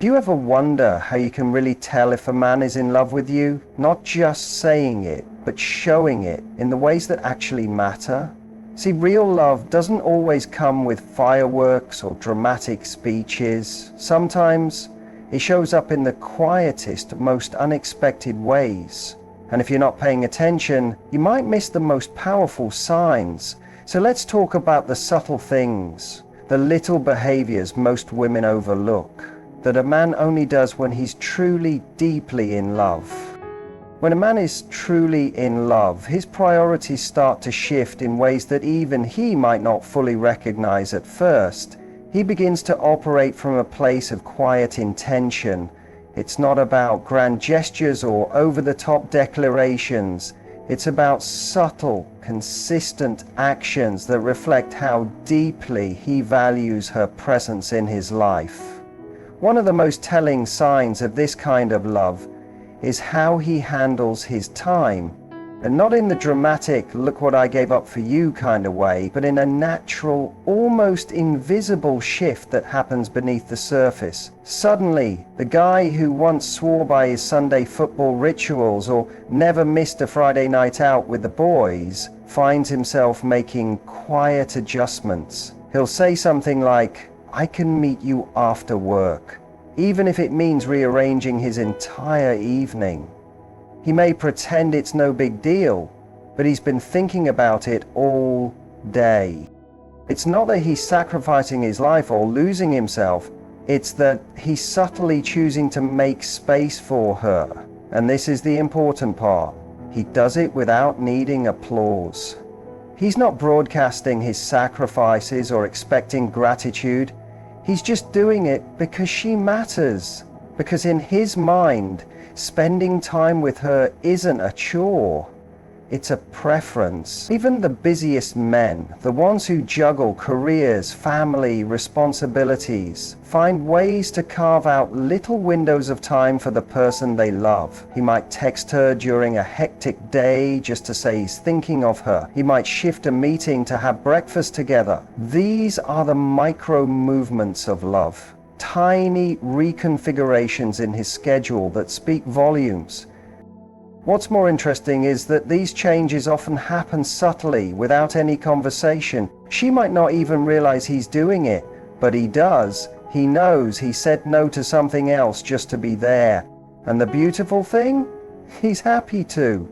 Do you ever wonder how you can really tell if a man is in love with you? Not just saying it, but showing it in the ways that actually matter? See, real love doesn't always come with fireworks or dramatic speeches. Sometimes it shows up in the quietest, most unexpected ways. And if you're not paying attention, you might miss the most powerful signs. So let's talk about the subtle things, the little behaviors most women overlook, that a man only does when he's truly, deeply in love. When a man is truly in love, his priorities start to shift in ways that even he might not fully recognize at first. He begins to operate from a place of quiet intention. It's not about grand gestures or over-the-top declarations. It's about subtle, consistent actions that reflect how deeply he values her presence in his life. One of the most telling signs of this kind of love is how he handles his time, and not in the dramatic, look what I gave up for you kind of way, but in a natural, almost invisible shift that happens beneath the surface. Suddenly, the guy who once swore by his Sunday football rituals or never missed a Friday night out with the boys finds himself making quiet adjustments. He'll say something like, "I can meet you after work," even if it means rearranging his entire evening. He may pretend it's no big deal, but he's been thinking about it all day. It's not that he's sacrificing his life or losing himself, it's that he's subtly choosing to make space for her. And this is the important part. He does it without needing applause. He's not broadcasting his sacrifices or expecting gratitude. He's just doing it because she matters. Because in his mind, spending time with her isn't a chore. It's a preference. Even the busiest men, the ones who juggle careers, family, responsibilities, find ways to carve out little windows of time for the person they love. He might text her during a hectic day just to say he's thinking of her. He might shift a meeting to have breakfast together. These are the micro movements of love. Tiny reconfigurations in his schedule that speak volumes. What's more interesting is that these changes often happen subtly, without any conversation. She might not even realize he's doing it, but he does. He knows he said no to something else just to be there. And the beautiful thing? He's happy to.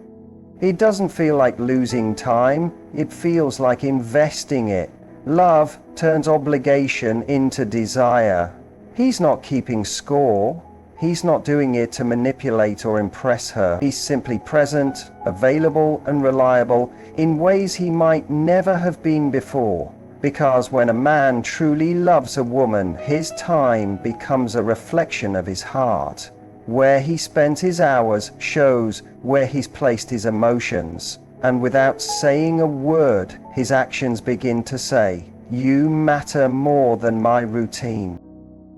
It doesn't feel like losing time, it feels like investing it. Love turns obligation into desire. He's not keeping score. He's not doing it to manipulate or impress her. He's simply present, available, and reliable in ways he might never have been before. Because when a man truly loves a woman, his time becomes a reflection of his heart. Where he spends his hours shows where he's placed his emotions. And without saying a word, his actions begin to say, "You matter more than my routine."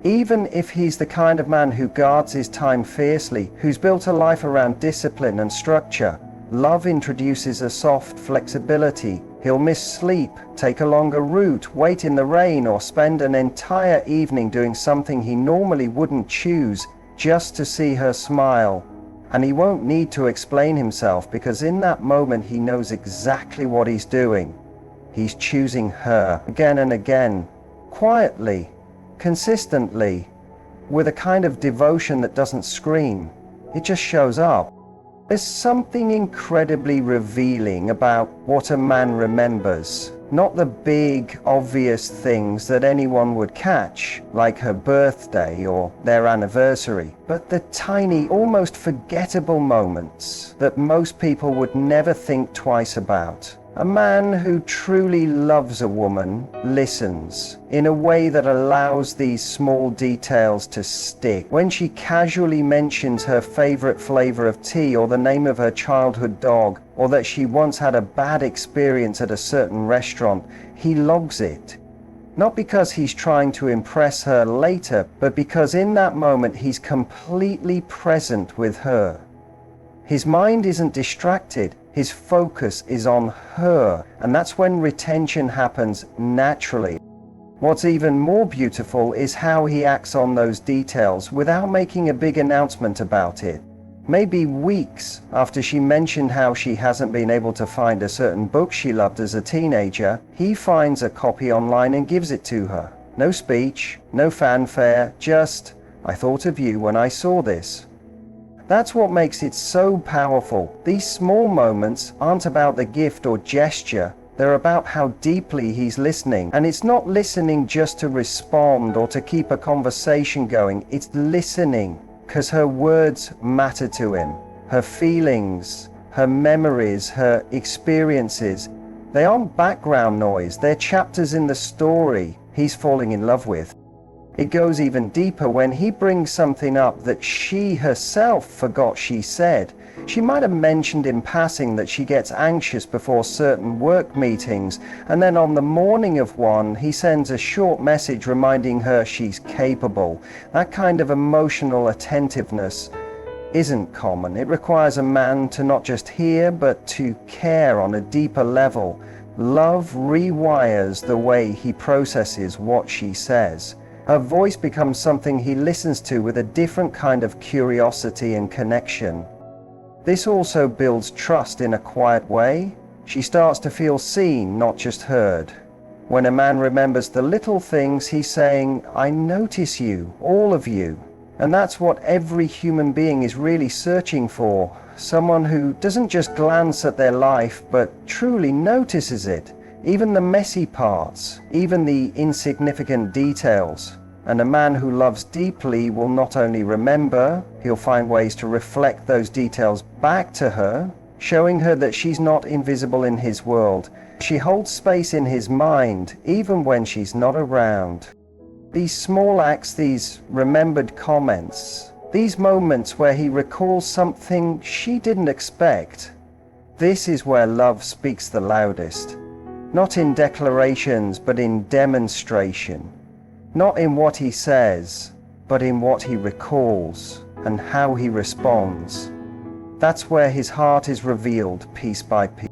Even if he's the kind of man who guards his time fiercely, who's built a life around discipline and structure, love introduces a soft flexibility. He'll miss sleep, take a longer route, wait in the rain, or spend an entire evening doing something he normally wouldn't choose just to see her smile. And he won't need to explain himself, because in that moment he knows exactly what he's doing. He's choosing her again and again, quietly, consistently, with a kind of devotion that doesn't scream. It just shows up. There's something incredibly revealing about what a man remembers. Not the big, obvious things that anyone would catch, like her birthday or their anniversary, but the tiny, almost forgettable moments that most people would never think twice about. A man who truly loves a woman listens in a way that allows these small details to stick. When she casually mentions her favorite flavor of tea, or the name of her childhood dog, or that she once had a bad experience at a certain restaurant, he logs it. Not because he's trying to impress her later, but because in that moment he's completely present with her. His mind isn't distracted. His focus is on her, and that's when retention happens naturally. What's even more beautiful is how he acts on those details without making a big announcement about it. Maybe weeks after she mentioned how she hasn't been able to find a certain book she loved as a teenager, he finds a copy online and gives it to her. No speech, no fanfare, just, "I thought of you when I saw this." That's what makes it so powerful. These small moments aren't about the gift or gesture. They're about how deeply he's listening. And it's not listening just to respond or to keep a conversation going. It's listening because her words matter to him. Her feelings, her memories, her experiences, they aren't background noise. They're chapters in the story he's falling in love with. It goes even deeper when he brings something up that she herself forgot she said. She might have mentioned in passing that she gets anxious before certain work meetings, and then on the morning of one, he sends a short message reminding her she's capable. That kind of emotional attentiveness isn't common. It requires a man to not just hear, but to care on a deeper level. Love rewires the way he processes what she says. Her voice becomes something he listens to with a different kind of curiosity and connection. This also builds trust in a quiet way. She starts to feel seen, not just heard. When a man remembers the little things, he's saying, "I notice you, all of you." And that's what every human being is really searching for. Someone who doesn't just glance at their life, but truly notices it. Even the messy parts, even the insignificant details. And a man who loves deeply will not only remember, he'll find ways to reflect those details back to her, showing her that she's not invisible in his world. She holds space in his mind, even when she's not around. These small acts, these remembered comments, these moments where he recalls something she didn't expect, this is where love speaks the loudest. Not in declarations, but in demonstration. Not in what he says, but in what he recalls and how he responds. That's where his heart is revealed piece by piece.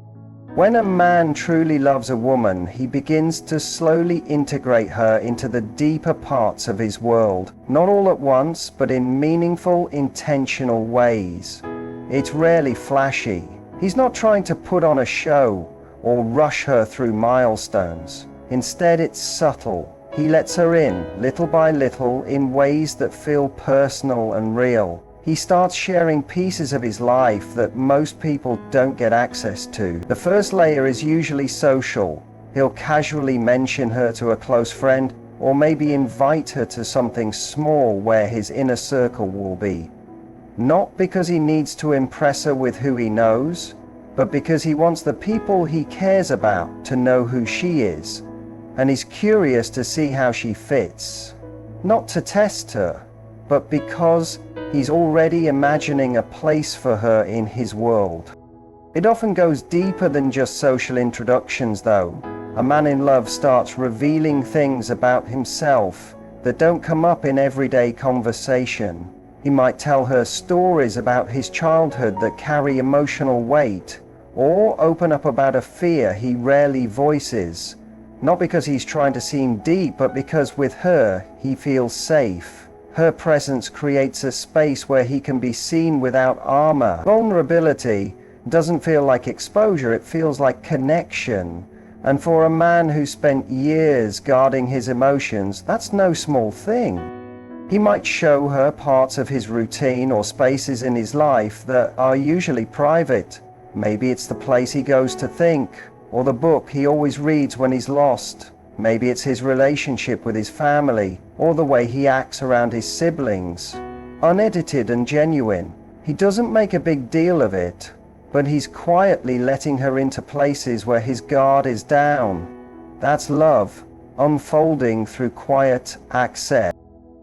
When a man truly loves a woman, he begins to slowly integrate her into the deeper parts of his world. Not all at once, but in meaningful, intentional ways. It's rarely flashy. He's not trying to put on a show or rush her through milestones. Instead, it's subtle. He lets her in, little by little, in ways that feel personal and real. He starts sharing pieces of his life that most people don't get access to. The first layer is usually social. He'll casually mention her to a close friend, or maybe invite her to something small where his inner circle will be. Not because he needs to impress her with who he knows, but because he wants the people he cares about to know who she is, and he's curious to see how she fits. Not to test her, but because he's already imagining a place for her in his world. It often goes deeper than just social introductions, though. A man in love starts revealing things about himself that don't come up in everyday conversation. He might tell her stories about his childhood that carry emotional weight, or open up about a fear he rarely voices. Not because he's trying to seem deep, but because with her, he feels safe. Her presence creates a space where he can be seen without armor. Vulnerability doesn't feel like exposure, it feels like connection. And for a man who spent years guarding his emotions, that's no small thing. He might show her parts of his routine or spaces in his life that are usually private. Maybe it's the place he goes to think, or the book he always reads when he's lost. Maybe it's his relationship with his family, or the way he acts around his siblings. Unedited and genuine. He doesn't make a big deal of it, but he's quietly letting her into places where his guard is down. That's love, unfolding through quiet access.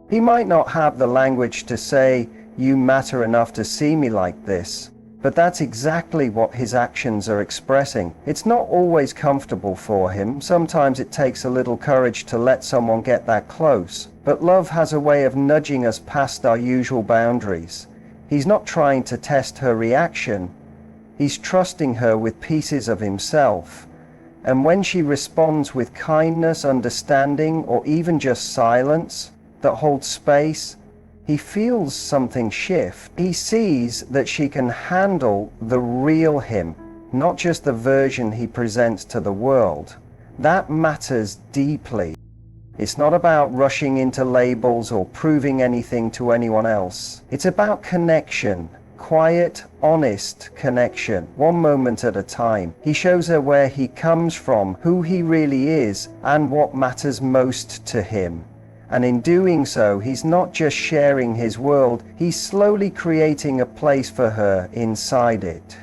He might not have the language to say, "You matter enough to see me like this," but that's exactly what his actions are expressing. It's not always comfortable for him. Sometimes it takes a little courage to let someone get that close. But love has a way of nudging us past our usual boundaries. He's not trying to test her reaction. He's trusting her with pieces of himself. And when she responds with kindness, understanding, or even just silence that holds space, he feels something shift. He sees that she can handle the real him, not just the version he presents to the world. That matters deeply. It's not about rushing into labels or proving anything to anyone else. It's about connection. Quiet, honest connection, one moment at a time. He shows her where he comes from, who he really is, and what matters most to him. And in doing so, he's not just sharing his world, he's slowly creating a place for her inside it.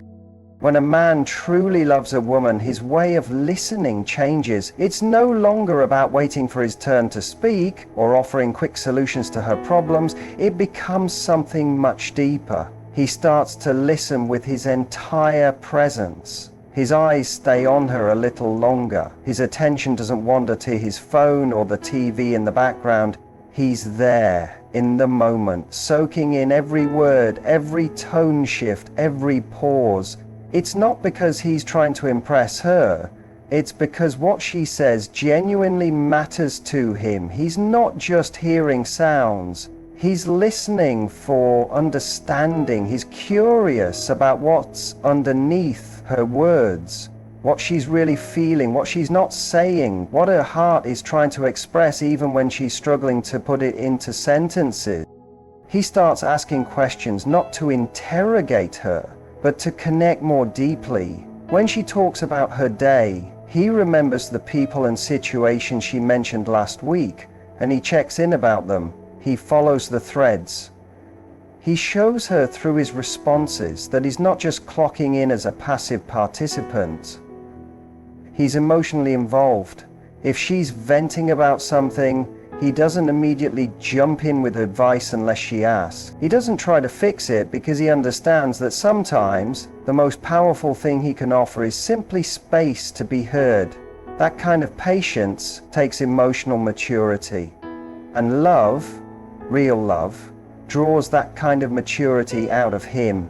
When a man truly loves a woman, his way of listening changes. It's no longer about waiting for his turn to speak or offering quick solutions to her problems. It becomes something much deeper. He starts to listen with his entire presence. His eyes stay on her a little longer. His attention doesn't wander to his phone or the TV in the background. He's there in the moment, soaking in every word, every tone shift, every pause. It's not because he's trying to impress her. It's because what she says genuinely matters to him. He's not just hearing sounds. He's listening for understanding. He's curious about what's underneath her words, what she's really feeling, what she's not saying, what her heart is trying to express even when she's struggling to put it into sentences. He starts asking questions not to interrogate her, but to connect more deeply. When she talks about her day, he remembers the people and situations she mentioned last week, and he checks in about them. He follows the threads. He shows her through his responses that he's not just clocking in as a passive participant. He's emotionally involved. If she's venting about something, he doesn't immediately jump in with advice unless she asks. He doesn't try to fix it because he understands that sometimes the most powerful thing he can offer is simply space to be heard. That kind of patience takes emotional maturity. And love, real love, draws that kind of maturity out of him.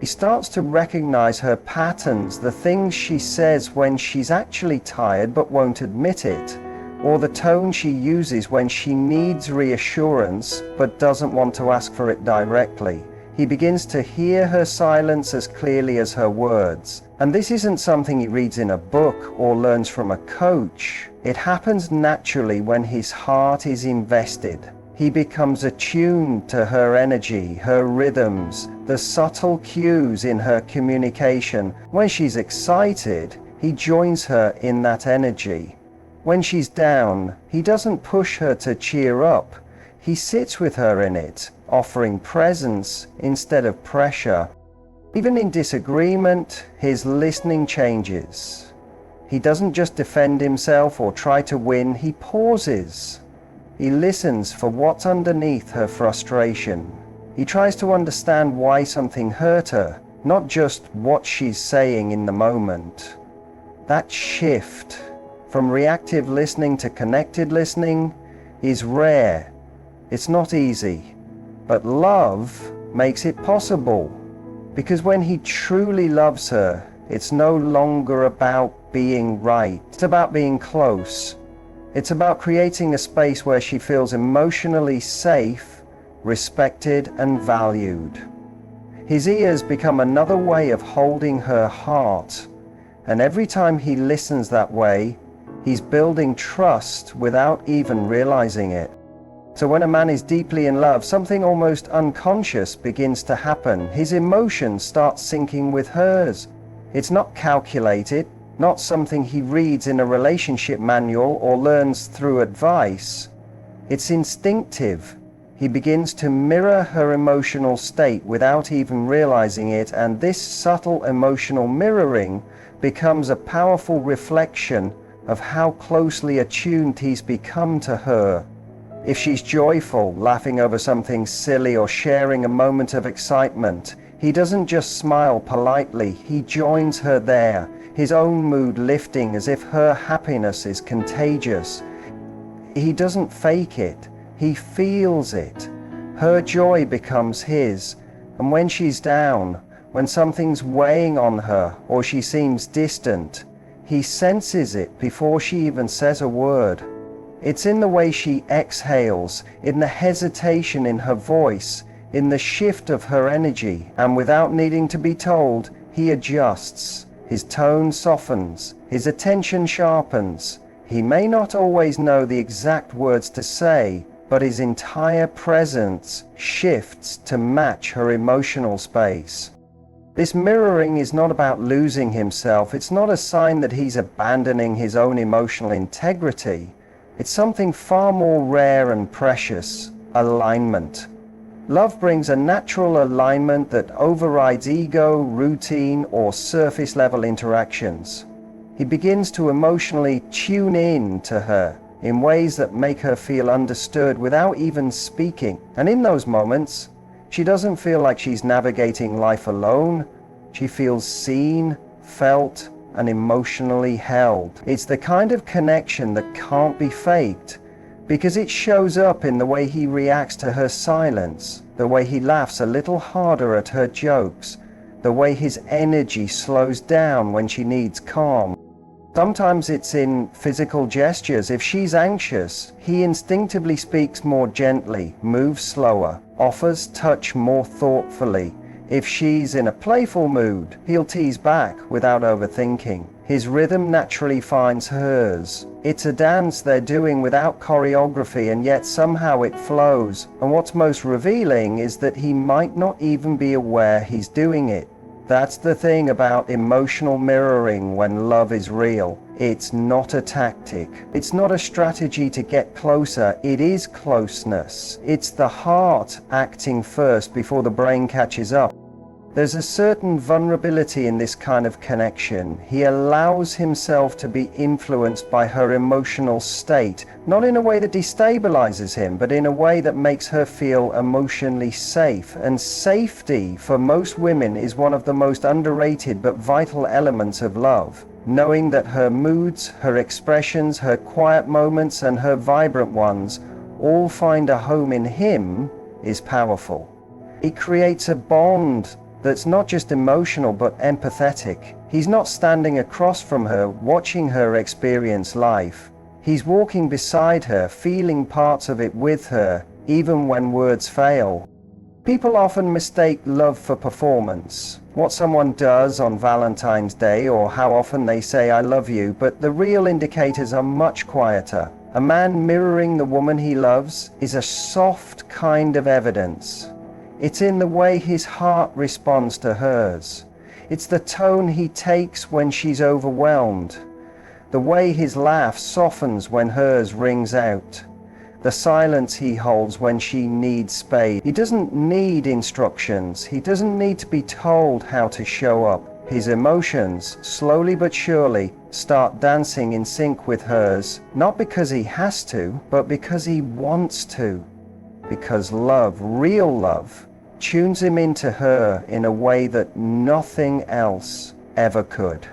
He starts to recognize her patterns, the things she says when she's actually tired but won't admit it, or the tone she uses when she needs reassurance but doesn't want to ask for it directly. He begins to hear her silence as clearly as her words. And this isn't something he reads in a book or learns from a coach. It happens naturally when his heart is invested. He becomes attuned to her energy, her rhythms, the subtle cues in her communication. When she's excited, he joins her in that energy. When she's down, he doesn't push her to cheer up. He sits with her in it, offering presence instead of pressure. Even in disagreement, his listening changes. He doesn't just defend himself or try to win, he pauses. He listens for what's underneath her frustration. He tries to understand why something hurt her, not just what she's saying in the moment. That shift from reactive listening to connected listening is rare. It's not easy. But love makes it possible. Because when he truly loves her, it's no longer about being right. It's about being close. It's about creating a space where she feels emotionally safe, respected, and valued. His ears become another way of holding her heart. And every time he listens that way, he's building trust without even realizing it. So when a man is deeply in love, something almost unconscious begins to happen. His emotions start syncing with hers. It's not calculated, not something he reads in a relationship manual or learns through advice. It's instinctive. He begins to mirror her emotional state without even realizing it, and this subtle emotional mirroring becomes a powerful reflection of how closely attuned he's become to her. If she's joyful, laughing over something silly, or sharing a moment of excitement, he doesn't just smile politely, he joins her there, his own mood lifting as if her happiness is contagious. He doesn't fake it, he feels it. Her joy becomes his, and when she's down, when something's weighing on her or she seems distant, He senses it before she even says a word. It's in the way she exhales, in the hesitation in her voice, in the shift of her energy, and without needing to be told, he adjusts. His tone softens, his attention sharpens. He may not always know the exact words to say, but his entire presence shifts to match her emotional space. This mirroring is not about losing himself. It's not a sign that he's abandoning his own emotional integrity. It's something far more rare and precious: alignment. Love brings a natural alignment that overrides ego, routine, or surface level interactions. He begins to emotionally tune in to her in ways that make her feel understood without even speaking. And in those moments, she doesn't feel like she's navigating life alone. She feels seen, felt, and emotionally held. It's the kind of connection that can't be faked, because it shows up in the way he reacts to her silence, the way he laughs a little harder at her jokes, the way his energy slows down when she needs calm. Sometimes it's in physical gestures. If she's anxious, he instinctively speaks more gently, moves slower, offers touch more thoughtfully. If she's in a playful mood, he'll tease back without overthinking. His rhythm naturally finds hers. It's a dance they're doing without choreography, and yet somehow it flows. And what's most revealing is that he might not even be aware he's doing it. That's the thing about emotional mirroring when love is real. It's not a tactic. It's not a strategy to get closer. It is closeness. It's the heart acting first before the brain catches up. There's a certain vulnerability in this kind of connection. He allows himself to be influenced by her emotional state, not in a way that destabilizes him, but in a way that makes her feel emotionally safe. And safety, for most women, is one of the most underrated but vital elements of love. Knowing that her moods, her expressions, her quiet moments, and her vibrant ones all find a home in him is powerful. It creates a bond that's not just emotional but empathetic. He's not standing across from her, watching her experience life. He's walking beside her, feeling parts of it with her, even when words fail. People often mistake love for performance, what someone does on Valentine's Day or how often they say "I love you," but the real indicators are much quieter. A man mirroring the woman he loves is a soft kind of evidence. It's in the way his heart responds to hers. It's the tone he takes when she's overwhelmed. The way his laugh softens when hers rings out. The silence he holds when she needs space. He doesn't need instructions. He doesn't need to be told how to show up. His emotions, slowly but surely, start dancing in sync with hers, not because he has to, but because he wants to. Because love, real love, tunes him into her in a way that nothing else ever could.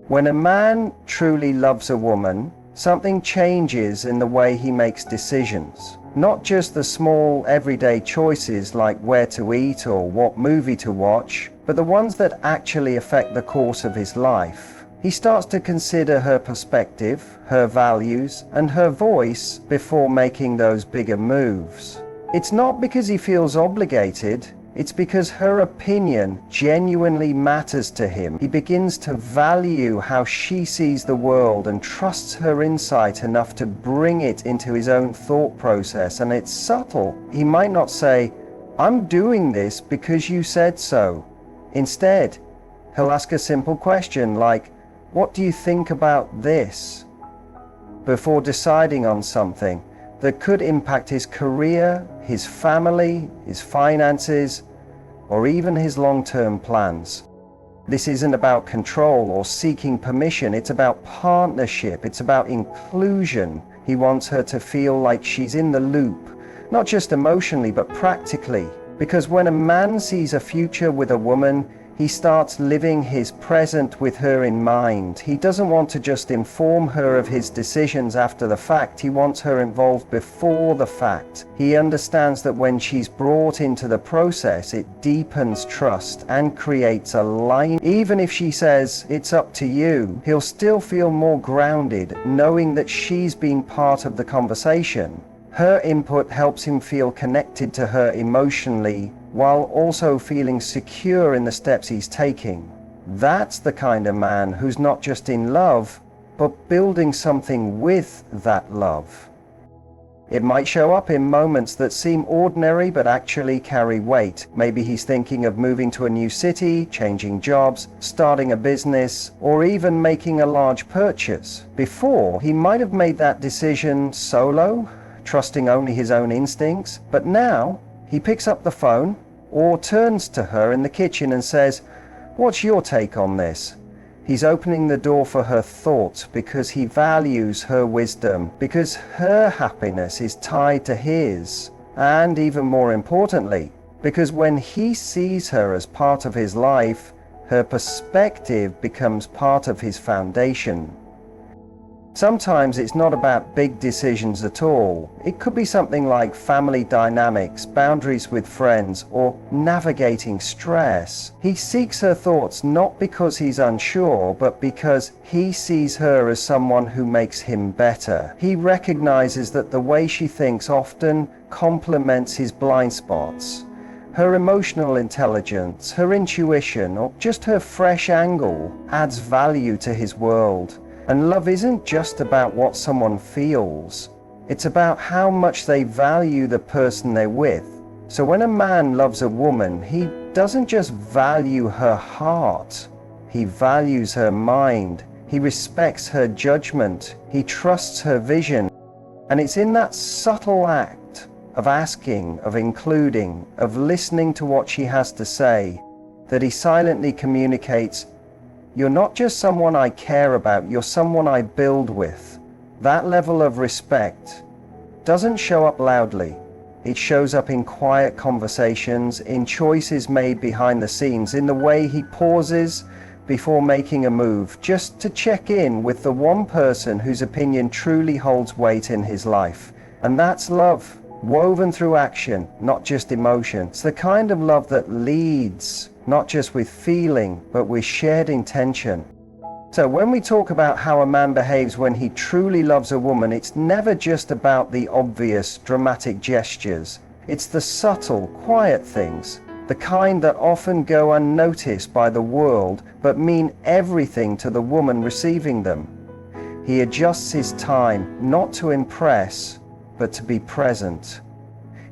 When a man truly loves a woman, something changes in the way he makes decisions. Not just the small everyday choices like where to eat or what movie to watch, but the ones that actually affect the course of his life. He starts to consider her perspective, her values, and her voice before making those bigger moves. It's not because he feels obligated, it's because her opinion genuinely matters to him. He begins to value how she sees the world and trusts her insight enough to bring it into his own thought process. And it's subtle. He might not say, "I'm doing this because you said so." Instead, he'll ask a simple question like, "What do you think about this?" before deciding on something that could impact his career, his family, his finances, or even his long-term plans. This isn't about control or seeking permission. It's about partnership. It's about inclusion. He wants her to feel like she's in the loop, not just emotionally, but practically. Because when a man sees a future with a woman, He starts living his present with her in mind. He doesn't want to just inform her of his decisions after the fact. He wants her involved before the fact. He understands that when she's brought into the process, it deepens trust and creates a line. Even if she says, "It's up to you," he'll still feel more grounded, knowing that she's been part of the conversation. Her input helps him feel connected to her emotionally, while also feeling secure in the steps he's taking. That's the kind of man who's not just in love, but building something with that love. It might show up in moments that seem ordinary but actually carry weight. Maybe he's thinking of moving to a new city, changing jobs, starting a business, or even making a large purchase. Before, he might have made that decision solo, trusting only his own instincts, but now he picks up the phone or turns to her in the kitchen and says, "What's your take on this?" He's opening the door for her thoughts because he values her wisdom, because her happiness is tied to his, and even more importantly, because when he sees her as part of his life, her perspective becomes part of his foundation. Sometimes it's not about big decisions at all. It could be something like family dynamics, boundaries with friends, or navigating stress. He seeks her thoughts not because he's unsure, but because he sees her as someone who makes him better. He recognizes that the way she thinks often complements his blind spots. Her emotional intelligence, her intuition, or just her fresh angle adds value to his world. And love isn't just about what someone feels. It's about how much they value the person they're with. So when a man loves a woman, he doesn't just value her heart. He values her mind. He respects her judgment. He trusts her vision. And it's in that subtle act of asking, of including, of listening to what she has to say, that he silently communicates, "You're not just someone I care about, you're someone I build with." That level of respect doesn't show up loudly. It shows up in quiet conversations, in choices made behind the scenes, in the way he pauses before making a move, just to check in with the one person whose opinion truly holds weight in his life. And that's love, woven through action, not just emotion. It's the kind of love that leads, not just with feeling, but with shared intention. So when we talk about how a man behaves when he truly loves a woman, it's never just about the obvious, dramatic gestures. It's the subtle, quiet things, the kind that often go unnoticed by the world, but mean everything to the woman receiving them. He adjusts his time, not to impress, but to be present.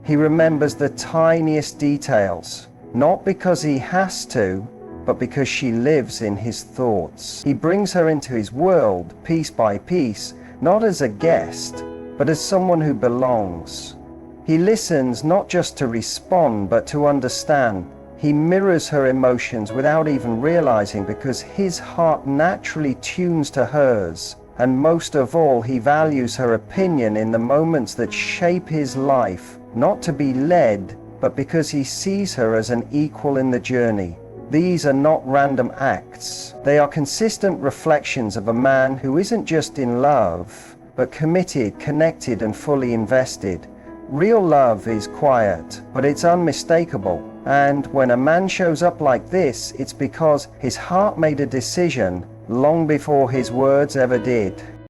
He remembers the tiniest details, not because he has to, but because she lives in his thoughts. He brings her into his world, piece by piece, not as a guest, but as someone who belongs. He listens not just to respond, but to understand. He mirrors her emotions without even realizing, because his heart naturally tunes to hers. And most of all, he values her opinion in the moments that shape his life, not to be led, but because he sees her as an equal in the journey. These are not random acts. They are consistent reflections of a man who isn't just in love, but committed, connected, and fully invested. Real love is quiet, but it's unmistakable. And when a man shows up like this, it's because his heart made a decision long before his words ever did.